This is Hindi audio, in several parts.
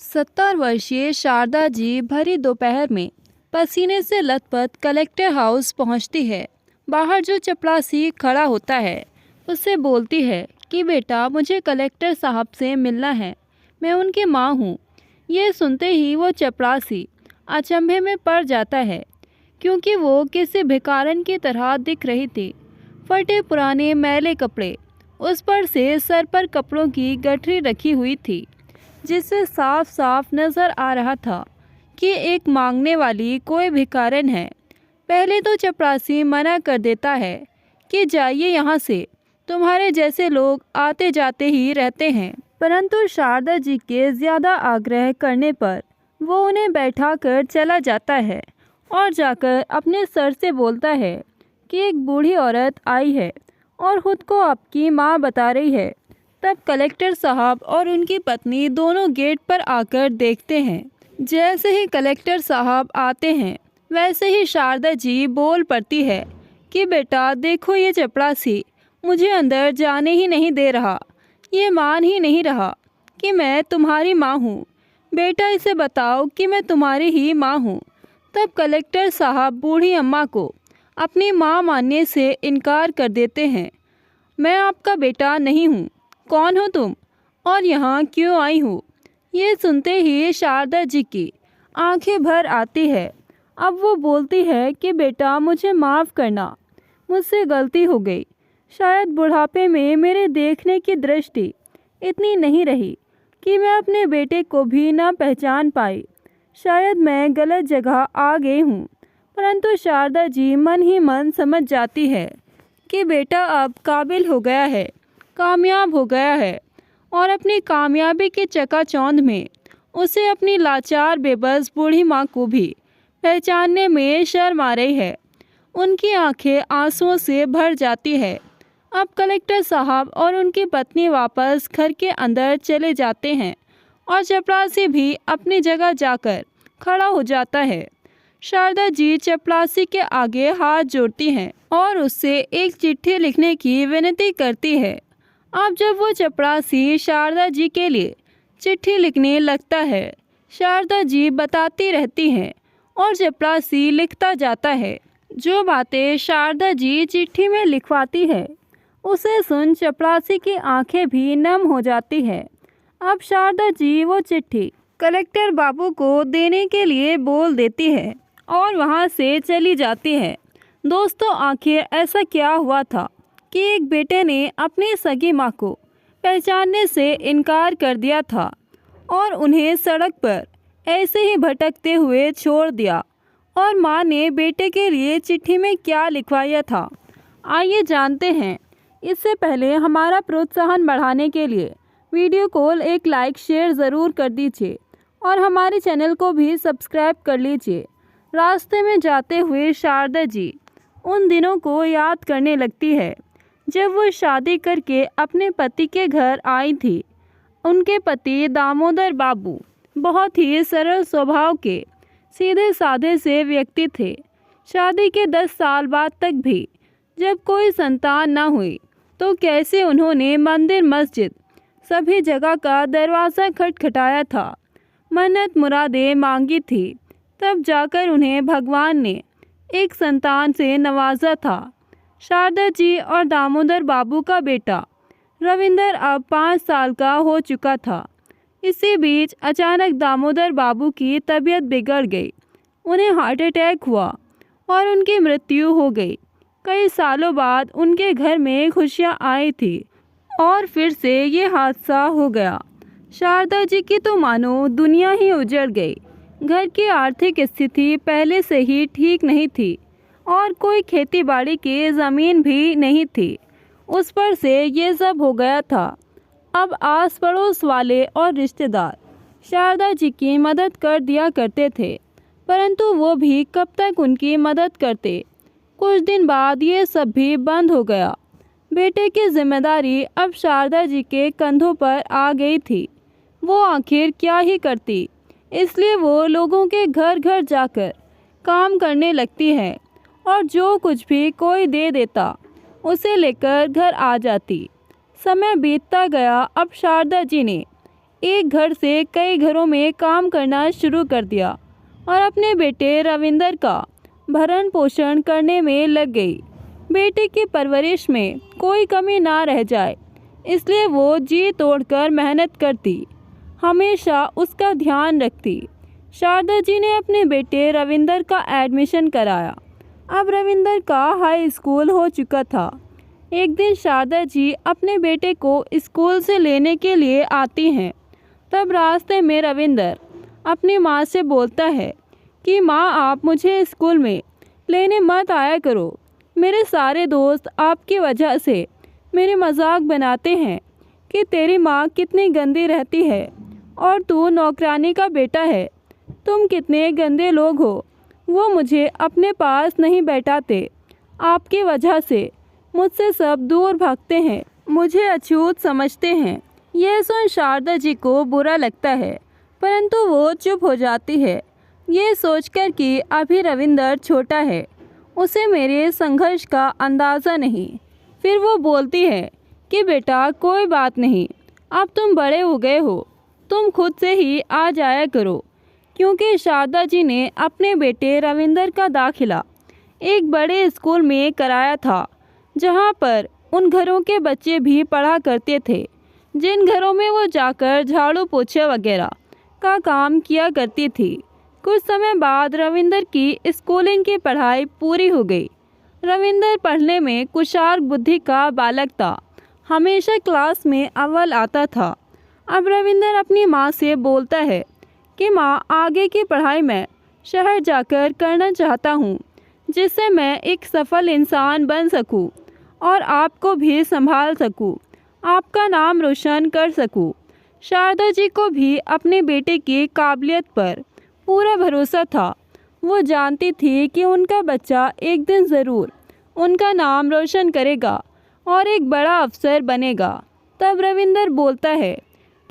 70 वर्षीय शारदा जी भरी दोपहर में पसीने से लथपथ कलेक्टर हाउस पहुंचती है। बाहर जो चपरासी खड़ा होता है उससे बोलती है कि बेटा मुझे कलेक्टर साहब से मिलना है, मैं उनकी माँ हूँ। ये सुनते ही वो चपरासी अचंभे में पड़ जाता है, क्योंकि वो किसी भिखारन की तरह दिख रही थी। फटे पुराने मैले कपड़े, उस पर से सर पर कपड़ों की गठरी रखी हुई थी, जिससे साफ साफ नज़र आ रहा था कि एक मांगने वाली कोई भिखारन है। पहले तो चपरासी मना कर देता है कि जाइए यहाँ से, तुम्हारे जैसे लोग आते जाते ही रहते हैं। परंतु शारदा जी के ज़्यादा आग्रह करने पर वो उन्हें बैठा कर चला जाता है और जाकर अपने सर से बोलता है कि एक बूढ़ी औरत आई है और ख़ुद को आपकी माँ बता रही है। तब कलेक्टर साहब और उनकी पत्नी दोनों गेट पर आकर देखते हैं। जैसे ही कलेक्टर साहब आते हैं वैसे ही शारदा जी बोल पड़ती है कि बेटा देखो, ये चपरासी मुझे अंदर जाने ही नहीं दे रहा। ये मान ही नहीं रहा कि मैं तुम्हारी माँ हूँ। बेटा इसे बताओ कि मैं तुम्हारी ही माँ हूँ। तब कलेक्टर साहब बूढ़ी अम्मा को अपनी माँ मानने से इनकार कर देते हैं। मैं आपका बेटा नहीं हूँ, कौन हो तुम और यहाँ क्यों आई हो? ये सुनते ही शारदा जी की आंखें भर आती है। अब वो बोलती है कि बेटा मुझे माफ़ करना, मुझसे गलती हो गई। शायद बुढ़ापे में मेरे देखने की दृष्टि इतनी नहीं रही कि मैं अपने बेटे को भी ना पहचान पाई। शायद मैं गलत जगह आ गई हूँ। परंतु शारदा जी मन ही मन समझ जाती है कि बेटा अब काबिल हो गया है, कामयाब हो गया है और अपनी कामयाबी के चकाचौंध में उसे अपनी लाचार बेबस बूढ़ी माँ को भी पहचानने में शर्म आ रही है। उनकी आंखें आंसुओं से भर जाती है। अब कलेक्टर साहब और उनकी पत्नी वापस घर के अंदर चले जाते हैं और चपरासी भी अपनी जगह जाकर खड़ा हो जाता है। शारदा जी चपरासी के आगे हाथ जोड़ती हैं और उससे एक चिट्ठी लिखने की विनती करती है। अब जब वो चपरासी शारदा जी के लिए चिट्ठी लिखने लगता है, शारदा जी बताती रहती हैं और चपरासी लिखता जाता है। जो बातें शारदा जी चिट्ठी में लिखवाती है उसे सुन चपरासी की आंखें भी नम हो जाती है। अब शारदा जी वो चिट्ठी कलेक्टर बाबू को देने के लिए बोल देती है और वहाँ से चली जाती है। दोस्तों, आखिर ऐसा क्या हुआ था कि एक बेटे ने अपनी सगी माँ को पहचानने से इनकार कर दिया था और उन्हें सड़क पर ऐसे ही भटकते हुए छोड़ दिया। और माँ ने बेटे के लिए चिट्ठी में क्या लिखवाया था, आइए जानते हैं। इससे पहले हमारा प्रोत्साहन बढ़ाने के लिए वीडियो को एक लाइक शेयर ज़रूर कर दीजिए और हमारे चैनल को भी सब्सक्राइब कर लीजिए। रास्ते में जाते हुए शारदा जी उन दिनों को याद करने लगती है जब वो शादी करके अपने पति के घर आई थी। उनके पति दामोदर बाबू बहुत ही सरल स्वभाव के सीधे साधे से व्यक्ति थे। शादी के 10 साल बाद तक भी जब कोई संतान न हुई तो कैसे उन्होंने मंदिर मस्जिद सभी जगह का दरवाज़ा खटखटाया था, मन्नत मुरादें मांगी थी, तब जाकर उन्हें भगवान ने एक संतान से नवाजा था। शारदा जी और दामोदर बाबू का बेटा रविंदर अब 5 साल का हो चुका था। इसी बीच अचानक दामोदर बाबू की तबीयत बिगड़ गई। उन्हें हार्ट अटैक हुआ और उनकी मृत्यु हो गई। कई सालों बाद उनके घर में खुशियाँ आई थी और फिर से ये हादसा हो गया। शारदा जी की तो मानो दुनिया ही उजड़ गई। घर की आर्थिक स्थिति पहले से ही ठीक नहीं थी और कोई खेती बाड़ी की ज़मीन भी नहीं थी। उस पर से ये सब हो गया था। अब आस पड़ोस वाले और रिश्तेदार शारदा जी की मदद कर दिया करते थे, परंतु वो भी कब तक उनकी मदद करते। कुछ दिन बाद ये सब भी बंद हो गया। बेटे की जिम्मेदारी अब शारदा जी के कंधों पर आ गई थी। वो आखिर क्या ही करती, इसलिए वो लोगों के घर घर जाकर काम करने लगती है और जो कुछ भी कोई दे देता उसे लेकर घर आ जाती। समय बीतता गया। अब शारदा जी ने एक घर से कई घरों में काम करना शुरू कर दिया और अपने बेटे रविंदर का भरण पोषण करने में लग गई। बेटे की परवरिश में कोई कमी ना रह जाए, इसलिए वो जी तोड़कर मेहनत करती, हमेशा उसका ध्यान रखती। शारदा जी ने अपने बेटे रविंदर का एडमिशन कराया। अब रविंदर का हाई स्कूल हो चुका था। एक दिन शारदा जी अपने बेटे को स्कूल से लेने के लिए आती हैं। तब रास्ते में रविंदर अपनी माँ से बोलता है कि माँ, आप मुझे स्कूल में लेने मत आया करो। मेरे सारे दोस्त आपकी वजह से मेरे मजाक बनाते हैं कि तेरी माँ कितनी गंदी रहती है और तू नौकरानी का बेटा है। तुम कितने गंदे लोग हो। वो मुझे अपने पास नहीं बैठाते। आपकी वजह से मुझसे सब दूर भागते हैं, मुझे अछूत समझते हैं। यह सुन शारदा जी को बुरा लगता है, परंतु वो चुप हो जाती है, ये सोचकर कि अभी रविंदर छोटा है, उसे मेरे संघर्ष का अंदाज़ा नहीं। फिर वो बोलती है कि बेटा, कोई बात नहीं, अब तुम बड़े हो गए हो, तुम खुद से ही आ जाया करो। क्योंकि शारदा जी ने अपने बेटे रविंदर का दाखिला एक बड़े स्कूल में कराया था, जहाँ पर उन घरों के बच्चे भी पढ़ा करते थे जिन घरों में वो जाकर झाड़ू पोछे वगैरह का काम किया करती थी। कुछ समय बाद रविंदर की स्कूलिंग की पढ़ाई पूरी हो गई। रविंदर पढ़ने में कुशाग्र बुद्धि का बालक था, हमेशा क्लास में अव्वल आता था। अब रविंदर अपनी माँ से बोलता है कि माँ, आगे की पढ़ाई मैं शहर जाकर करना चाहता हूँ, जिससे मैं एक सफल इंसान बन सकूँ और आपको भी संभाल सकूँ, आपका नाम रोशन कर सकूँ। शारदा जी को भी अपने बेटे की काबिलियत पर पूरा भरोसा था। वो जानती थी कि उनका बच्चा एक दिन ज़रूर उनका नाम रोशन करेगा और एक बड़ा अफसर बनेगा। तब रविंदर बोलता है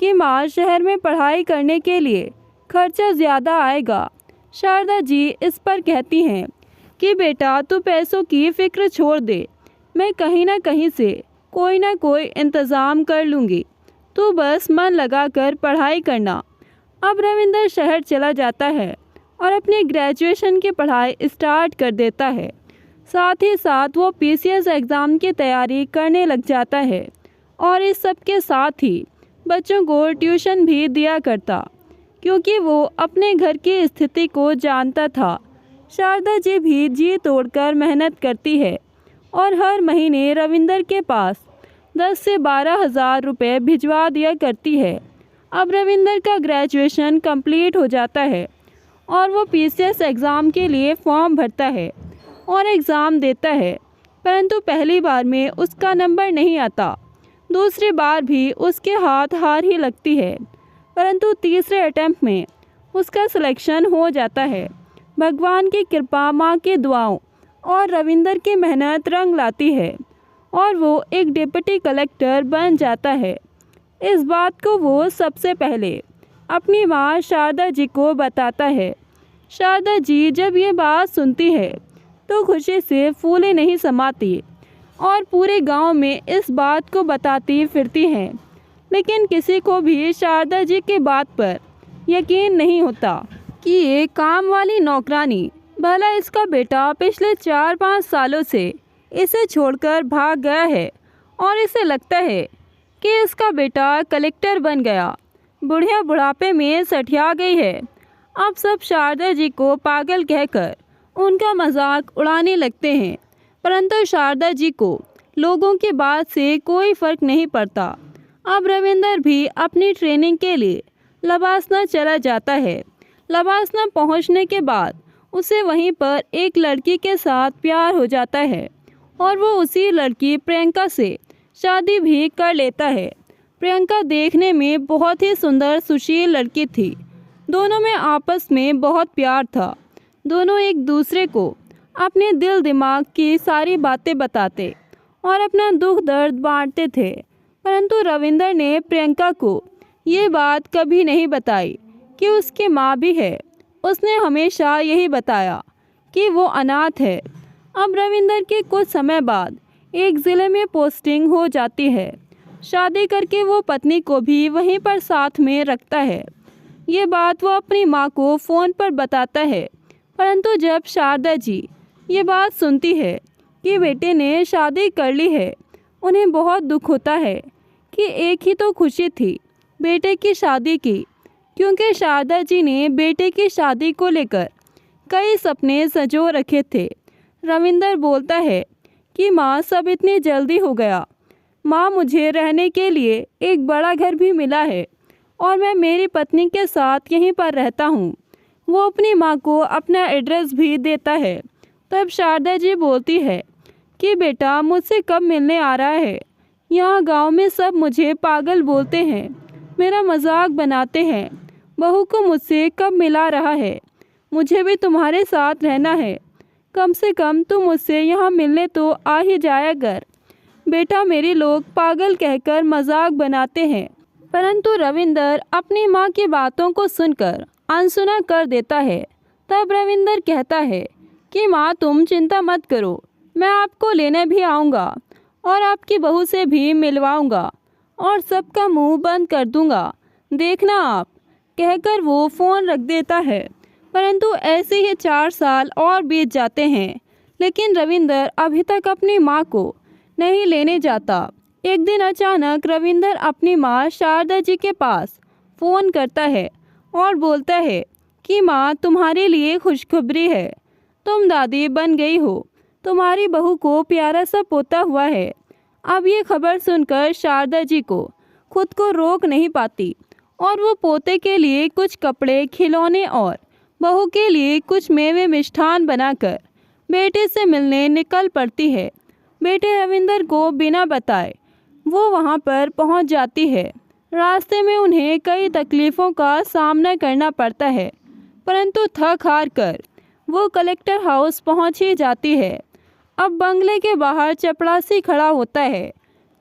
कि माँ, शहर में पढ़ाई करने के लिए खर्चा ज़्यादा आएगा। शारदा जी इस पर कहती हैं कि बेटा, तू पैसों की फ़िक्र छोड़ दे, मैं कहीं ना कहीं से कोई ना कोई इंतज़ाम कर लूँगी, तू बस मन लगाकर पढ़ाई करना। अब रविंदर शहर चला जाता है और अपनी ग्रेजुएशन की पढ़ाई स्टार्ट कर देता है। साथ ही साथ वो पीसीएस एग्ज़ाम की तैयारी करने लग जाता है और इस सब के साथ ही बच्चों को ट्यूशन भी दिया करता, क्योंकि वो अपने घर की स्थिति को जानता था। शारदा जी भी जी तोड़कर मेहनत करती है और हर महीने रविंदर के पास 10 से 12 हज़ार रुपये भिजवा दिया करती है। अब रविंदर का ग्रेजुएशन कंप्लीट हो जाता है और वो पीसीएस एग्ज़ाम के लिए फॉर्म भरता है और एग्ज़ाम देता है, परंतु पहली बार में उसका नंबर नहीं आता। दूसरी बार भी उसके हाथ हार ही लगती है, परंतु तीसरे अटेम्प्ट में उसका सिलेक्शन हो जाता है। भगवान की कृपा, माँ की दुआओं और रविंदर की मेहनत रंग लाती है और वो एक डिप्टी कलेक्टर बन जाता है। इस बात को वो सबसे पहले अपनी माँ शारदा जी को बताता है। शारदा जी जब ये बात सुनती है तो खुशी से फूले नहीं समाती और पूरे गांव में इस बात को बताती फिरती हैं, लेकिन किसी को भी शारदा जी की बात पर यकीन नहीं होता कि ये काम वाली नौकरानी, भला इसका बेटा पिछले 4-5 सालों से इसे छोड़कर भाग गया है और इसे लगता है कि इसका बेटा कलेक्टर बन गया, बुढ़िया बुढ़ापे में सठिया गई है। अब सब शारदा जी को पागल कहकर उनका मजाक उड़ाने लगते हैं, परंतु शारदा जी को लोगों की बात से कोई फ़र्क नहीं पड़ता। अब रविंदर भी अपनी ट्रेनिंग के लिए लबासना चला जाता है। लबासना पहुंचने के बाद उसे वहीं पर एक लड़की के साथ प्यार हो जाता है और वो उसी लड़की प्रियंका से शादी भी कर लेता है। प्रियंका देखने में बहुत ही सुंदर सुशील लड़की थी। दोनों में आपस में बहुत प्यार था। दोनों एक दूसरे को अपने दिल दिमाग की सारी बातें बताते और अपना दुख दर्द बांटते थे, परंतु रविंदर ने प्रियंका को ये बात कभी नहीं बताई कि उसकी माँ भी है। उसने हमेशा यही बताया कि वो अनाथ है। अब रविंदर के कुछ समय बाद एक ज़िले में पोस्टिंग हो जाती है। शादी करके वो पत्नी को भी वहीं पर साथ में रखता है। ये बात वो अपनी माँ को फ़ोन पर बताता है, परंतु जब शारदा जी ये बात सुनती है कि बेटे ने शादी कर ली है, उन्हें बहुत दुख होता है कि एक ही तो खुशी थी बेटे की शादी की, क्योंकि शारदा जी ने बेटे की शादी को लेकर कई सपने संजो रखे थे। रविंदर बोलता है कि माँ सब इतनी जल्दी हो गया। माँ मुझे रहने के लिए एक बड़ा घर भी मिला है और मैं मेरी पत्नी के साथ यहीं पर रहता हूँ। वो अपनी माँ को अपना एड्रेस भी देता है। तब शारदा जी बोलती है कि बेटा मुझसे कब मिलने आ रहा है? यहाँ गांव में सब मुझे पागल बोलते हैं, मेरा मजाक बनाते हैं। बहू को मुझसे कब मिला रहा है? मुझे भी तुम्हारे साथ रहना है। कम से कम तुम मुझसे यहाँ मिलने तो आ ही जाया कर। बेटा मेरी लोग पागल कहकर मजाक बनाते हैं। परंतु रविंदर अपनी माँ की बातों को सुनकर अनसुना कर देता है। तब रविंदर कहता है कि माँ तुम चिंता मत करो, मैं आपको लेने भी आऊँगा और आपकी बहू से भी मिलवाऊँगा और सबका मुंह बंद कर दूँगा, देखना आप। कहकर वो फ़ोन रख देता है। परंतु ऐसे ही 4 साल और बीत जाते हैं, लेकिन रविंदर अभी तक अपनी माँ को नहीं लेने जाता। एक दिन अचानक रविंदर अपनी माँ शारदा जी के पास फ़ोन करता है और बोलता है कि माँ तुम्हारे लिए खुशखबरी है, तुम दादी बन गई हो, तुम्हारी बहू को प्यारा सा पोता हुआ है। अब ये खबर सुनकर शारदा जी को खुद को रोक नहीं पाती और वो पोते के लिए कुछ कपड़े, खिलौने और बहू के लिए कुछ मेवे मिष्ठान बनाकर बेटे से मिलने निकल पड़ती है। बेटे रविंदर को बिना बताए वो वहाँ पर पहुँच जाती है। रास्ते में उन्हें कई तकलीफ़ों का सामना करना पड़ता है, परंतु थक हार कर वो कलेक्टर हाउस पहुँच ही जाती है। अब बंगले के बाहर चपरासी खड़ा होता है।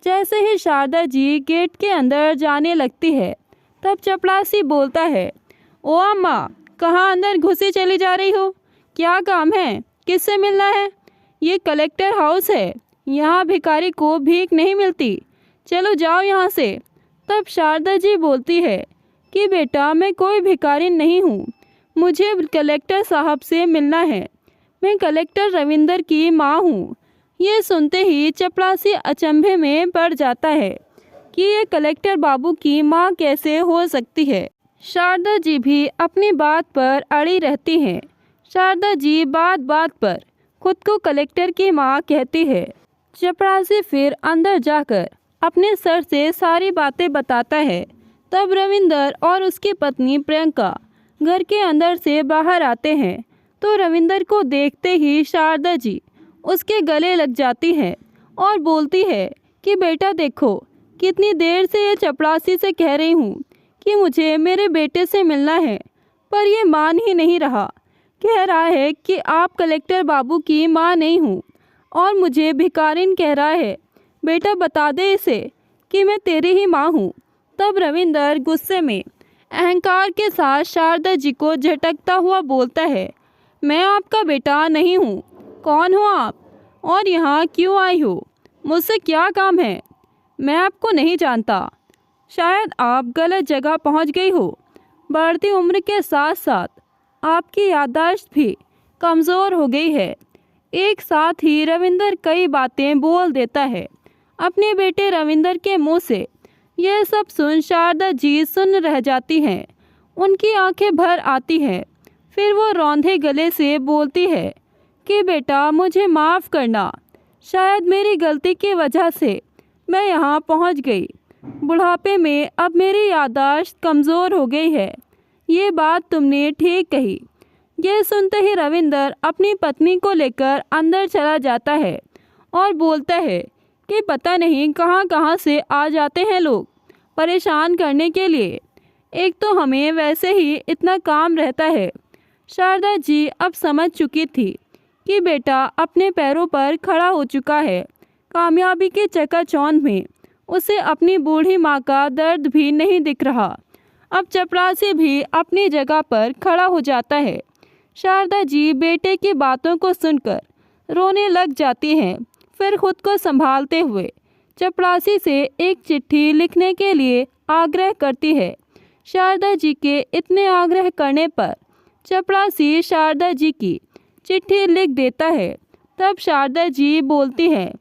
जैसे ही शारदा जी गेट के अंदर जाने लगती है, तब चपरासी बोलता है, ओ अम्मा कहाँ अंदर घुसी चली जा रही हो? क्या काम है? किससे मिलना है? ये कलेक्टर हाउस है, यहाँ भिखारी को भीख नहीं मिलती, चलो जाओ यहाँ से। तब शारदा जी बोलती है कि बेटा मैं कोई भिखारी नहीं हूँ, मुझे कलेक्टर साहब से मिलना है, मैं कलेक्टर रविंदर की माँ हूँ। ये सुनते ही चपरासी अचंभे में पड़ जाता है कि ये कलेक्टर बाबू की माँ कैसे हो सकती है। शारदा जी भी अपनी बात पर अड़ी रहती हैं। शारदा जी बात बात पर खुद को कलेक्टर की माँ कहती है। चपरासी फिर अंदर जाकर अपने सर से सारी बातें बताता है। तब रविंदर और उसकी पत्नी प्रियंका घर के अंदर से बाहर आते हैं, तो रविंदर को देखते ही शारदा जी उसके गले लग जाती है और बोलती है कि बेटा देखो, कितनी देर से ये चपरासी से कह रही हूँ कि मुझे मेरे बेटे से मिलना है, पर ये मान ही नहीं रहा। कह रहा है कि आप कलेक्टर बाबू की माँ नहीं हूँ और मुझे भिखारिन कह रहा है। बेटा बता दे इसे कि मैं तेरी ही माँ हूँ। तब रविंदर गुस्से में अहंकार के साथ शारदा जी को झटकता हुआ बोलता है, मैं आपका बेटा नहीं हूँ। कौन हो आप और यहाँ क्यों आई हो? मुझसे क्या काम है? मैं आपको नहीं जानता। शायद आप गलत जगह पहुँच गई हो। बढ़ती उम्र के साथ साथ आपकी याददाश्त भी कमज़ोर हो गई है। एक साथ ही रविंदर कई बातें बोल देता है। अपने बेटे रविंदर के मुंह से यह सब सुन शारदा जी सुन रह जाती हैं। उनकी आंखें भर आती हैं। फिर वो रौंदे गले से बोलती है कि बेटा मुझे माफ़ करना, शायद मेरी गलती की वजह से मैं यहाँ पहुँच गई। बुढ़ापे में अब मेरी याददाश्त कमज़ोर हो गई है। ये बात तुमने ठीक कही। यह सुनते ही रविंदर अपनी पत्नी को लेकर अंदर चला जाता है और बोलता है कि पता नहीं कहाँ कहाँ से आ जाते हैं लोग परेशान करने के लिए। एक तो हमें वैसे ही इतना काम रहता है। शारदा जी अब समझ चुकी थी कि बेटा अपने पैरों पर खड़ा हो चुका है। कामयाबी के चकाचौंध में उसे अपनी बूढ़ी माँ का दर्द भी नहीं दिख रहा। अब चपरासी भी अपनी जगह पर खड़ा हो जाता है। शारदा जी बेटे की बातों को सुनकर रोने लग जाती हैं। फिर खुद को संभालते हुए चपरासी से एक चिट्ठी लिखने के लिए आग्रह करती है। शारदा जी के इतने आग्रह करने पर चपरासी शारदा जी की चिट्ठी लिख देता है। तब शारदा जी बोलती हैं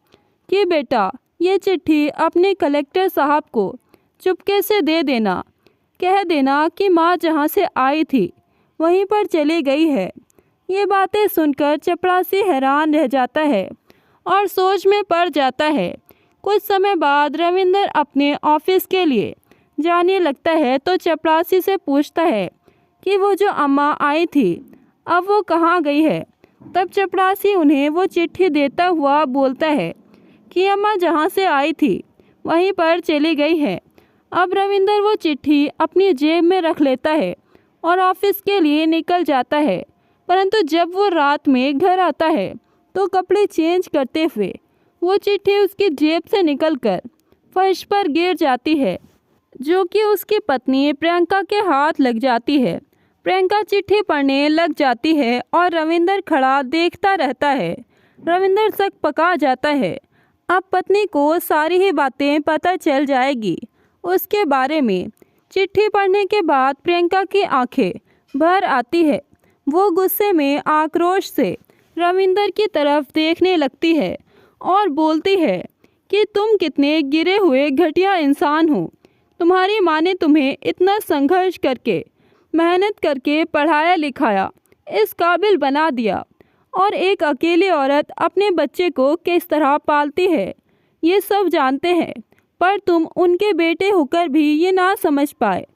कि बेटा, ये चिट्ठी अपने कलेक्टर साहब को चुपके से दे देना। कह देना कि माँ जहाँ से आई थी वहीं पर चली गई है। ये बातें सुनकर चपरासी हैरान रह जाता है और सोच में पड़ जाता है। कुछ समय बाद रविंदर अपने ऑफिस के लिए जाने लगता है तो चपरासी से पूछता है कि वो जो अम्मा आई थी अब वो कहाँ गई है। तब चपरासी उन्हें वो चिट्ठी देता हुआ बोलता है कि अम्मा जहाँ से आई थी वहीं पर चली गई है। अब रविंदर वो चिट्ठी अपनी जेब में रख लेता है और ऑफिस के लिए निकल जाता है। परंतु जब वो रात में घर आता है तो कपड़े चेंज करते हुए वो चिट्ठी उसकी जेब से निकलकर फर्श पर गिर जाती है, जो कि उसकी पत्नी प्रियंका के हाथ लग जाती है। प्रियंका चिट्ठी पढ़ने लग जाती है और रविंदर खड़ा देखता रहता है। रविंदर सक पका जाता है। अब पत्नी को सारी ही बातें पता चल जाएगी उसके बारे में। चिट्ठी पढ़ने के बाद प्रियंका की आंखें भर आती है। वो गुस्से में आक्रोश से रविंदर की तरफ देखने लगती है और बोलती है कि तुम कितने गिरे हुए घटिया इंसान हो। तुम्हारी माँ ने तुम्हें इतना संघर्ष करके मेहनत करके पढ़ाया लिखाया, इस काबिल बना दिया, और एक अकेली औरत अपने बच्चे को किस तरह पालती है ये सब जानते हैं, पर तुम उनके बेटे होकर भी ये ना समझ पाए।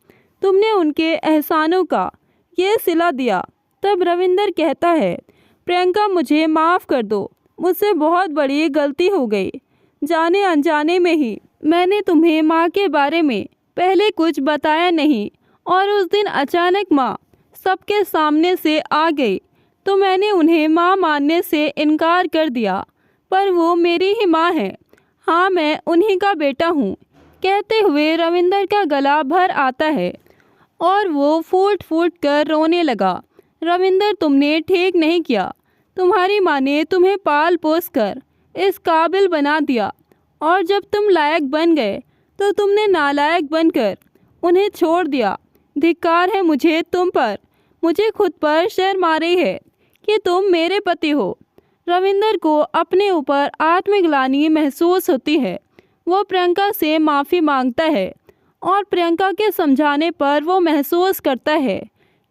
तुमने उनके एहसानों का ये सिला दिया। तब रविंदर कहता है, प्रियंका मुझे माफ़ कर दो, मुझसे बहुत बड़ी गलती हो गई। जाने अनजाने में ही मैंने तुम्हें माँ के बारे में पहले कुछ बताया नहीं, और उस दिन अचानक माँ सबके सामने से आ गई तो मैंने उन्हें माँ मानने से इनकार कर दिया, पर वो मेरी ही माँ है। हाँ, मैं उन्हीं का बेटा हूँ। कहते हुए रविंदर का गला भर आता है और वो फूट फूट कर रोने लगा। रविंदर, तुमने ठीक नहीं किया। तुम्हारी माँ ने तुम्हें पाल पोस कर इस काबिल बना दिया, और जब तुम लायक बन गए तो तुमने नालायक बनकर उन्हें छोड़ दिया। धिक्कार है मुझे तुम पर। मुझे खुद पर शर्म आ रही है कि तुम मेरे पति हो। रविंदर को अपने ऊपर आत्मग्लानि महसूस होती है। वो प्रियंका से माफ़ी मांगता है और प्रियंका के समझाने पर वो महसूस करता है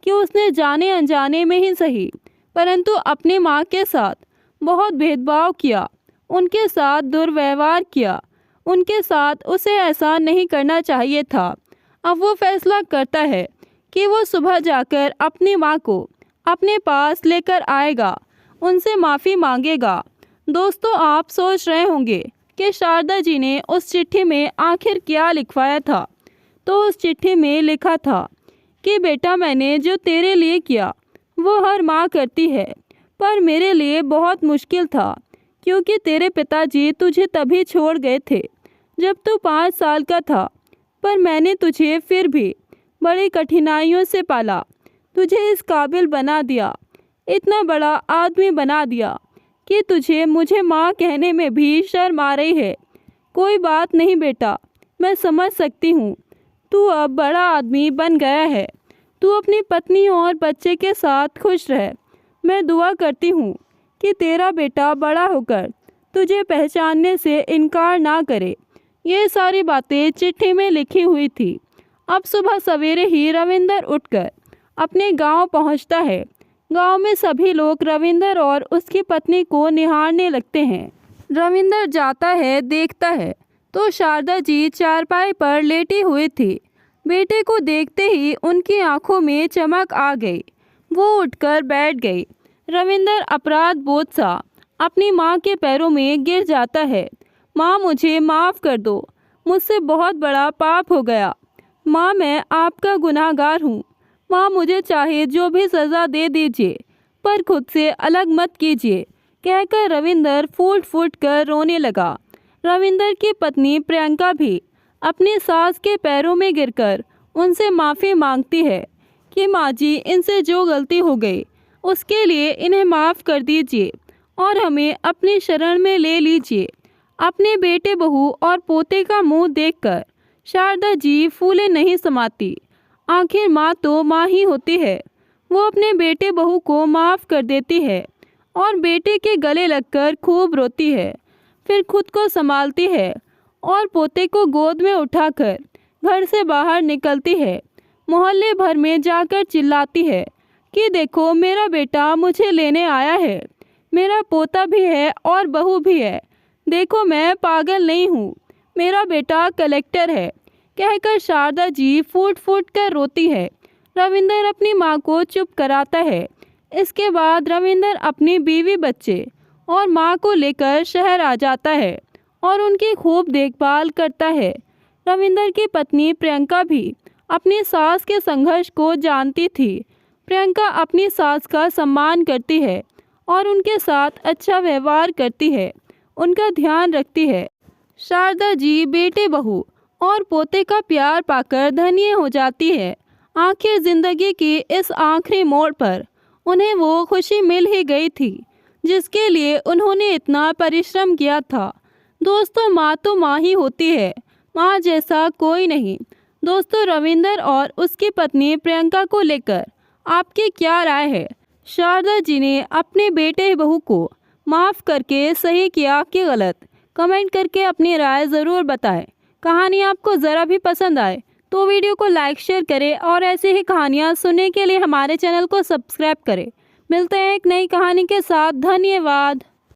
कि उसने जाने अनजाने में ही सही, परंतु अपनी माँ के साथ बहुत भेदभाव किया, उनके साथ दुर्व्यवहार किया। उनके साथ उसे ऐसा नहीं करना चाहिए था। अब वो फैसला करता है कि वो सुबह जाकर अपनी माँ को अपने पास लेकर आएगा, उनसे माफ़ी मांगेगा। दोस्तों, आप सोच रहे होंगे कि शारदा जी ने उस चिट्ठी में आखिर क्या लिखवाया था। तो उस चिट्ठी में लिखा था कि बेटा, मैंने जो तेरे लिए किया वो हर माँ करती है, पर मेरे लिए बहुत मुश्किल था, क्योंकि तेरे पिताजी तुझे तभी छोड़ गए थे जब तू 5 साल का था। पर मैंने तुझे फिर भी बड़ी कठिनाइयों से पाला, तुझे इस काबिल बना दिया, इतना बड़ा आदमी बना दिया कि तुझे मुझे माँ कहने में भी शर्म आ रही है। कोई बात नहीं बेटा, मैं समझ सकती हूँ, तू अब बड़ा आदमी बन गया है। तू अपनी पत्नी और बच्चे के साथ खुश रह। मैं दुआ करती हूँ कि तेरा बेटा बड़ा होकर तुझे पहचानने से इनकार ना करे। ये सारी बातें चिट्ठी में लिखी हुई थी। अब सुबह सवेरे ही रविंदर उठकर अपने गांव पहुंचता है। गांव में सभी लोग रविंदर और उसकी पत्नी को निहारने लगते हैं। रविंदर जाता है, देखता है तो शारदा जी चारपाई पर लेटी हुई थी। बेटे को देखते ही उनकी आंखों में चमक आ गई। वो उठकर बैठ गई। रविंदर अपराध बोध सा अपनी माँ के पैरों में गिर जाता है। माँ, मुझे माफ़ कर दो, मुझसे बहुत बड़ा पाप हो गया। माँ, मैं आपका गुनाहगार हूँ। माँ, मुझे चाहे जो भी सज़ा दे दीजिए, पर खुद से अलग मत कीजिए। कहकर रविंदर फूट फूट कर रोने लगा। रविंदर की पत्नी प्रियंका भी अपनी सास के पैरों में गिरकर उनसे माफ़ी मांगती है कि माँ जी, इनसे जो गलती हो गई उसके लिए इन्हें माफ़ कर दीजिए और हमें अपनी शरण में ले लीजिए। अपने बेटे बहू और पोते का मुंह देखकर शारदा जी फूले नहीं समाती। आखिर माँ तो माँ ही होती है। वो अपने बेटे बहू को माफ़ कर देती है और बेटे के गले लगकर खूब रोती है। फिर खुद को संभालती है और पोते को गोद में उठाकर घर से बाहर निकलती है। मोहल्ले भर में जाकर चिल्लाती है कि देखो मेरा बेटा मुझे लेने आया है, मेरा पोता भी है और बहू भी है, देखो मैं पागल नहीं हूँ, मेरा बेटा कलेक्टर है। कहकर शारदा जी फूट फूट कर रोती है। रविंदर अपनी माँ को चुप कराता है। इसके बाद रविंदर अपनी बीवी बच्चे और माँ को लेकर शहर आ जाता है और उनकी खूब देखभाल करता है। रविंदर की पत्नी प्रियंका भी अपनी सास के संघर्ष को जानती थी। प्रियंका अपनी सास का सम्मान करती है और उनके साथ अच्छा व्यवहार करती है, उनका ध्यान रखती है। शारदा जी बेटे बहू और पोते का प्यार पाकर धन्य हो जाती है। आखिर जिंदगी की इस आखिरी मोड़ पर उन्हें वो खुशी मिल ही गई थी जिसके लिए उन्होंने इतना परिश्रम किया था। दोस्तों, माँ तो माँ ही होती है, माँ जैसा कोई नहीं। दोस्तों, रविंदर और उसकी पत्नी प्रियंका को लेकर आपकी क्या राय है? शारदा जी ने अपने बेटे बहू को माफ़ करके सही किया कि गलत? कमेंट करके अपनी राय ज़रूर बताएं। कहानी आपको ज़रा भी पसंद आए तो वीडियो को लाइक शेयर करें और ऐसी ही कहानियाँ सुनने के लिए हमारे चैनल को सब्सक्राइब करें। मिलते हैं एक नई कहानी के साथ। धन्यवाद।